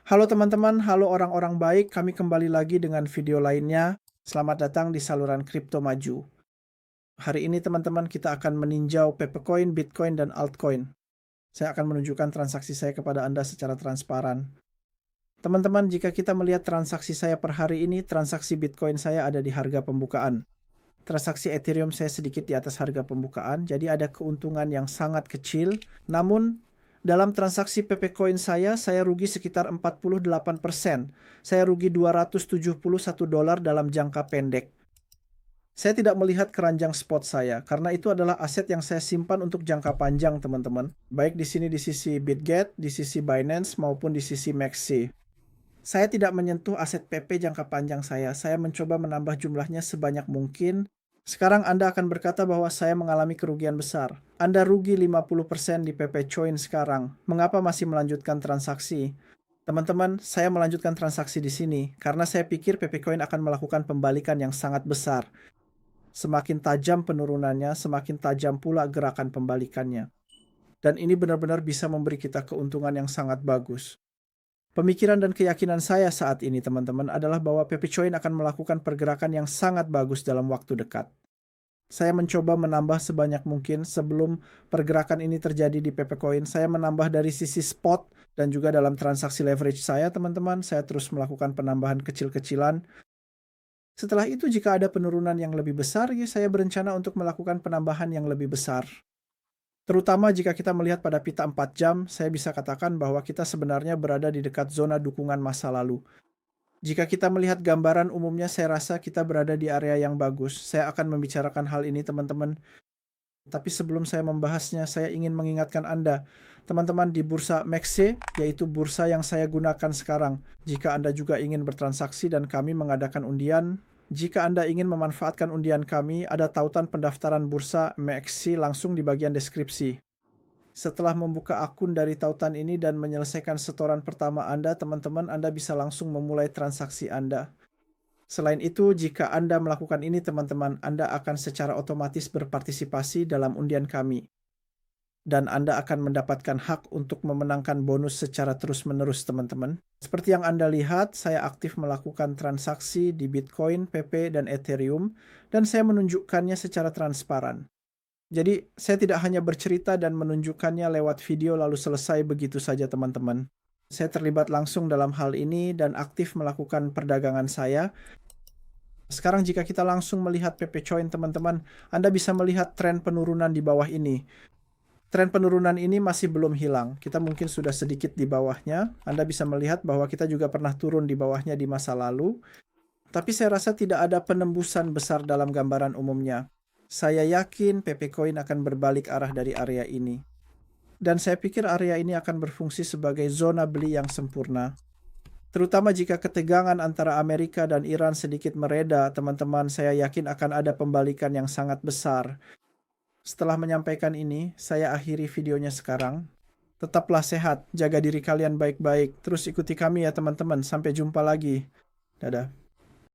Halo teman-teman, halo orang-orang baik, kami kembali lagi dengan video lainnya. Selamat datang di saluran Kripto Maju. Hari ini teman-teman kita akan meninjau Pepecoin, Bitcoin, dan altcoin. Saya akan menunjukkan transaksi saya kepada Anda secara transparan. Teman-teman, jika kita melihat transaksi saya per hari ini, transaksi Bitcoin saya ada di harga pembukaan. Transaksi Ethereum saya sedikit di atas harga pembukaan, jadi ada keuntungan yang sangat kecil. Namun, dalam transaksi Pepecoin saya rugi sekitar 48%. Saya rugi $271 dalam jangka pendek. Saya tidak melihat keranjang spot saya, karena itu adalah aset yang saya simpan untuk jangka panjang, teman-teman. Baik di sini di sisi BitGet, di sisi Binance, maupun di sisi Maxi. Saya tidak menyentuh aset PP jangka panjang saya mencoba menambah jumlahnya sebanyak mungkin. Sekarang Anda akan berkata bahwa saya mengalami kerugian besar. Anda rugi 50% di PP Coin sekarang. Mengapa masih melanjutkan transaksi? Teman-teman, saya melanjutkan transaksi di sini karena saya pikir PP Coin akan melakukan pembalikan yang sangat besar. Semakin tajam penurunannya, semakin tajam pula gerakan pembalikannya. Dan ini benar-benar bisa memberi kita keuntungan yang sangat bagus. Pemikiran dan keyakinan saya saat ini, teman-teman, adalah bahwa Pepecoin akan melakukan pergerakan yang sangat bagus dalam waktu dekat. Saya mencoba menambah sebanyak mungkin sebelum pergerakan ini terjadi di Pepecoin. Saya menambah dari sisi spot dan juga dalam transaksi leverage saya, teman-teman. Saya terus melakukan penambahan kecil-kecilan. Setelah itu, jika ada penurunan yang lebih besar, ya saya berencana untuk melakukan penambahan yang lebih besar. Terutama jika kita melihat pada pita 4 jam, saya bisa katakan bahwa kita sebenarnya berada di dekat zona dukungan masa lalu. Jika kita melihat gambaran umumnya, saya rasa kita berada di area yang bagus. Saya akan membicarakan hal ini, teman-teman. Tapi sebelum saya membahasnya, saya ingin mengingatkan Anda, teman-teman, di bursa Maxe, yaitu bursa yang saya gunakan sekarang. Jika Anda juga ingin bertransaksi dan kami mengadakan undian, jika Anda ingin memanfaatkan undian kami, ada tautan pendaftaran bursa Maxe langsung di bagian deskripsi. Setelah membuka akun dari tautan ini dan menyelesaikan setoran pertama Anda, teman-teman, Anda bisa langsung memulai transaksi Anda. Selain itu, jika Anda melakukan ini, teman-teman, Anda akan secara otomatis berpartisipasi dalam undian kami. Dan Anda akan mendapatkan hak untuk memenangkan bonus secara terus-menerus, teman-teman. Seperti yang Anda lihat, saya aktif melakukan transaksi di Bitcoin, PP, dan Ethereum, dan saya menunjukkannya secara transparan. Jadi, saya tidak hanya bercerita dan menunjukkannya lewat video lalu selesai begitu saja, teman-teman. Saya terlibat langsung dalam hal ini dan aktif melakukan perdagangan saya. Sekarang jika kita langsung melihat Pepecoin, teman-teman, Anda bisa melihat tren penurunan di bawah ini. Tren penurunan ini masih belum hilang. Kita mungkin sudah sedikit di bawahnya. Anda bisa melihat bahwa kita juga pernah turun di bawahnya di masa lalu. Tapi saya rasa tidak ada penembusan besar dalam gambaran umumnya. Saya yakin Pepecoin akan berbalik arah dari area ini. Dan saya pikir area ini akan berfungsi sebagai zona beli yang sempurna. Terutama jika ketegangan antara Amerika dan Iran sedikit mereda, teman-teman, saya yakin akan ada pembalikan yang sangat besar. Setelah menyampaikan ini, saya akhiri videonya sekarang. Tetaplah sehat, jaga diri kalian baik-baik, terus ikuti kami ya teman-teman. Sampai jumpa lagi. Dadah.